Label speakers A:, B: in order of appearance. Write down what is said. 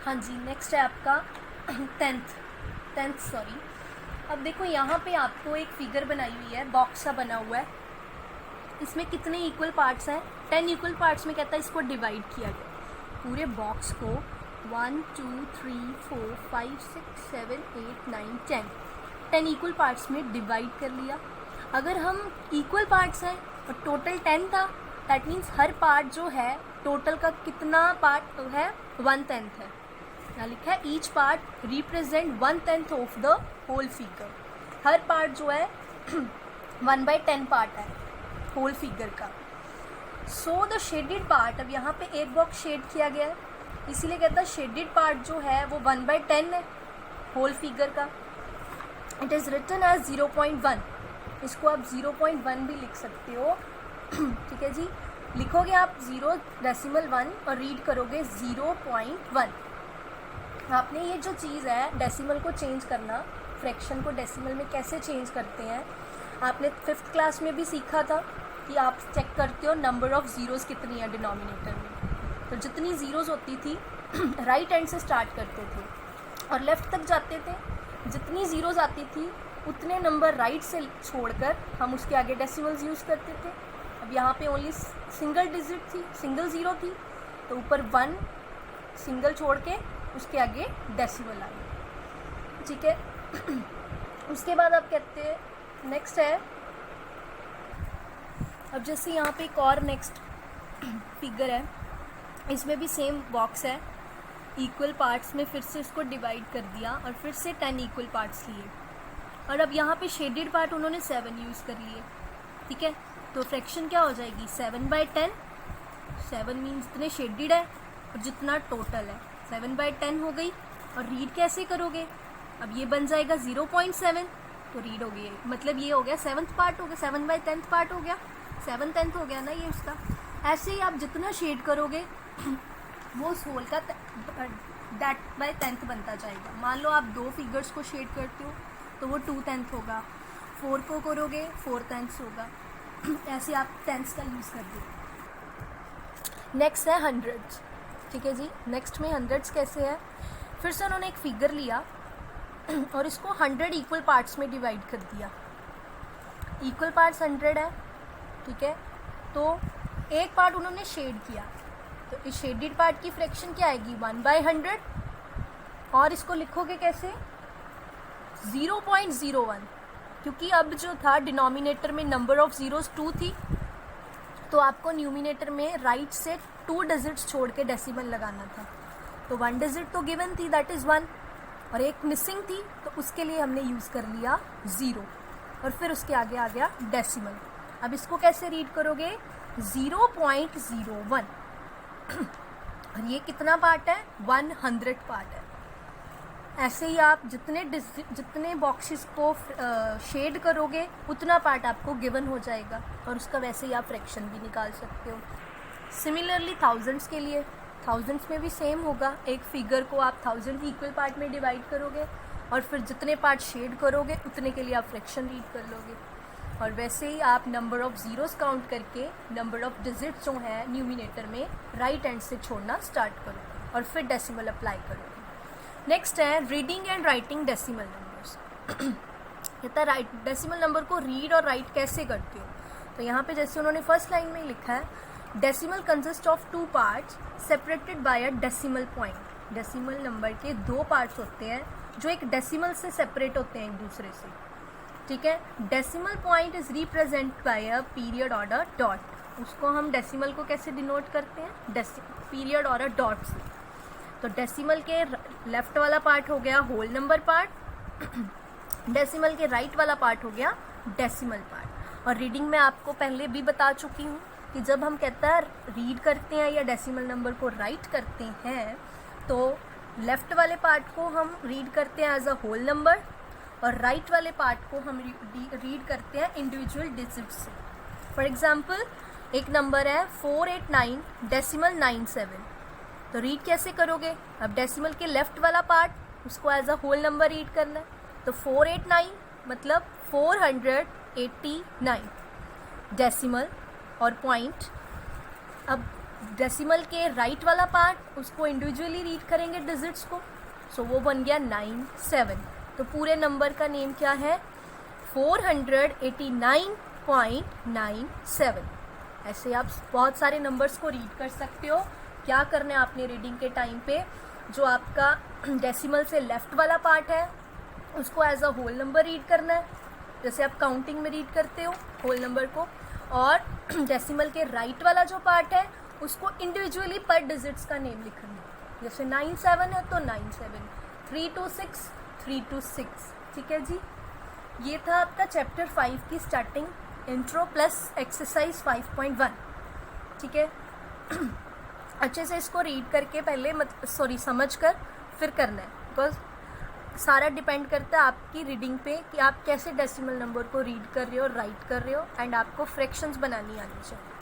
A: हाँ जी, नेक्स्ट है आपका टेंथ सॉरी। अब देखो यहाँ पे आपको एक फिगर बनाई हुई है, बॉक्स सा बना हुआ है। इसमें कितने इक्वल पार्ट्स हैं? 10 इक्वल पार्ट्स में कहता है इसको डिवाइड किया गया। पूरे बॉक्स को 1 2 3 4 5 6 7 8 9 10 इक्वल पार्ट्स में डिवाइड कर लिया। अगर हम इक्वल पार्ट्स हैं और टोटल 10 था, दैट मीन्स हर पार्ट जो है टोटल का कितना पार्ट है? 1/10 है। यहाँ लिखा है each part represent 1/10 of the whole figure. हर पार्ट जो है 1/10 पार्ट है होल फिगर का। सो द शेडेड पार्ट, अब यहाँ पे एक बॉक्स शेड किया गया है, इसीलिए कहता है शेडेड पार्ट जो है वो 1/10 है होल फिगर का। It is written as 0.1। इसको आप 0.1 भी लिख सकते हो। ठीक है जी, लिखोगे आप 0.1 और रीड करोगे 0.1। आपने ये जो चीज़ है डेसिमल को चेंज करना, फ्रैक्शन को डेसिमल में कैसे चेंज करते हैं, आपने 5th क्लास में भी सीखा था कि आप चेक करते हो नंबर ऑफ़ ज़ीरोज़ कितनी है डिनोमिनेटर में। तो जितनी ज़ीरोज़ होती थी राइट हैंड से स्टार्ट करते थे और लेफ़्ट तक जाते थे। जितनी ज़ीरोज़ आती थी उतने नंबर राइट से छोड़कर हम उसके आगे डेसिमल्स यूज़ करते थे। अब यहाँ पे ओनली सिंगल डिजिट थी, सिंगल ज़ीरो थी, तो ऊपर 1 सिंगल छोड़ के उसके आगे डेसिमल आ गया। ठीक है। उसके बाद आप कहते हैं नेक्स्ट है, अब जैसे यहाँ पे एक और नेक्स्ट फिगर है, इसमें भी सेम बॉक्स है, इक्वल पार्ट्स में फिर से इसको डिवाइड कर दिया और फिर से 10 इक्वल पार्ट्स लिए। और अब यहाँ पे शेडेड पार्ट उन्होंने 7 यूज़ कर लिए। ठीक है, तो फ्रैक्शन क्या हो जाएगी? 7/10। 7 मीन्स इतने शेडेड है और जितना टोटल है 7/10 हो गई। और रीड कैसे करोगे? अब ये बन जाएगा 0.7, तो रीड हो गई, मतलब ये हो गया 7th पार्ट हो गया, 7/10 पार्ट हो गया, 7/10 हो गया ना ये उसका। ऐसे ही आप जितना शेड करोगे वो उस होल का that/10 बनता जाएगा। मान लो आप 2 फिगर्स को शेड करते हो तो वो 2/10 होगा, 4 को करोगे 4/10 होगा। ऐसे आप टेंथ्स का यूज़ कर दो। नेक्स्ट है हंड्रेड्स। ठीक है जी, नेक्स्ट में हंड्रेड्स कैसे है? फिर से उन्होंने एक फिगर लिया और इसको 100 इक्वल पार्ट्स में डिवाइड कर दिया। इक्वल पार्ट्स 100 है। ठीक है, तो एक पार्ट उन्होंने शेड किया, तो इस शेडेड पार्ट की फ्रैक्शन क्या आएगी? 1/100। और इसको लिखोगे कैसे? 0.01, क्योंकि अब जो था डिनोमिनेटर में नंबर ऑफ ज़ीरोज़ 2 थी, तो आपको न्यूमिनेटर में राइट से 2 डिजिट्स छोड़ के डेसिमल लगाना था। तो 1 डिजिट तो गिवन थी, दैट इज़ 1, और एक मिसिंग थी, तो उसके लिए हमने यूज़ कर लिया 0 और फिर उसके आगे आ गया डेसिमल। अब इसको कैसे रीड करोगे? 0.01। और ये कितना पार्ट है? 100 पार्ट है। ऐसे ही आप जितने बॉक्सेस को शेड करोगे उतना पार्ट आपको गिवन हो जाएगा और उसका वैसे ही आप फ्रैक्शन भी निकाल सकते हो। सिमिलरली थाउजेंड्स के लिए, थाउजेंड्स में भी सेम होगा। एक फिगर को आप 1000 इक्वल पार्ट में डिवाइड करोगे और फिर जितने पार्ट शेड करोगे उतने के लिए आप फ्रैक्शन रीड कर लोगे। और वैसे ही आप नंबर ऑफ़ ज़ीरोज़ काउंट करके नंबर ऑफ़ डिजिट्स जो है न्यूमिनेटर में राइट हैंड से छोड़ना स्टार्ट करोगे और फिर डेसिमल अप्लाई करोगे। नेक्स्ट है reading and writing decimal numbers. कहता है डेसिमल नंबर को रीड और राइट कैसे करते हो? तो यहाँ पे जैसे उन्होंने फर्स्ट लाइन में लिखा है, decimal consist of 2 parts separated by a decimal point. Decimal number के 2 पार्ट्स होते हैं जो एक डेसिमल से सेपरेट होते हैं एक दूसरे से। ठीक है, decimal point is represent by a period और अ डॉट। उसको हम डेसिमल को कैसे डिनोट करते हैं? पीरियड और अ डॉट से। तो डेसिमल के लेफ्ट वाला पार्ट हो गया होल नंबर पार्ट, डेसिमल के राइट वाला पार्ट हो गया डेसिमल पार्ट। और रीडिंग में आपको पहले भी बता चुकी हूँ कि जब हम कहते हैं रीड करते हैं या डेसिमल नंबर को राइट करते हैं तो लेफ़्ट वाले पार्ट को हम रीड करते हैं एज अ होल नंबर और राइट वाले पार्ट को हम रीड करते हैं इंडिविजुअल डिजिट्स से। फॉर एग्जांपल एक नंबर है 489.97, तो रीड कैसे करोगे? अब डेसिमल के लेफ़्ट वाला पार्ट उसको as a whole number read करना है, तो 489 मतलब 489 डेसिमल और पॉइंट। अब डेसिमल के राइट वाला पार्ट उसको इंडिविजुअली रीड करेंगे डिजिट्स को, सो वो बन गया 97। तो पूरे नंबर का नेम क्या है? 489.97। ऐसे आप बहुत सारे नंबर्स को रीड कर सकते हो। क्या करना है आपने रीडिंग के टाइम पे, जो आपका डेसिमल से लेफ्ट वाला पार्ट है उसको as a whole number read करना है, जैसे आप काउंटिंग में रीड करते हो होल नंबर को, और डेसिमल के राइट वाला जो पार्ट है उसको इंडिविजुअली पर डिजिट्स का नेम लिखना है। जैसे 97 है तो 97, 326 326। ठीक है जी, ये था आपका चैप्टर 5 की स्टार्टिंग, इंट्रो प्लस एक्सरसाइज 5.1। ठीक है, अच्छे से इसको रीड करके पहले समझ कर फिर करना है, बिकॉज सारा डिपेंड करता है आपकी रीडिंग पे कि आप कैसे डेसिमल नंबर को रीड कर रहे हो, राइट कर रहे हो, एंड आपको फ्रैक्शंस बनानी आनी चाहिए।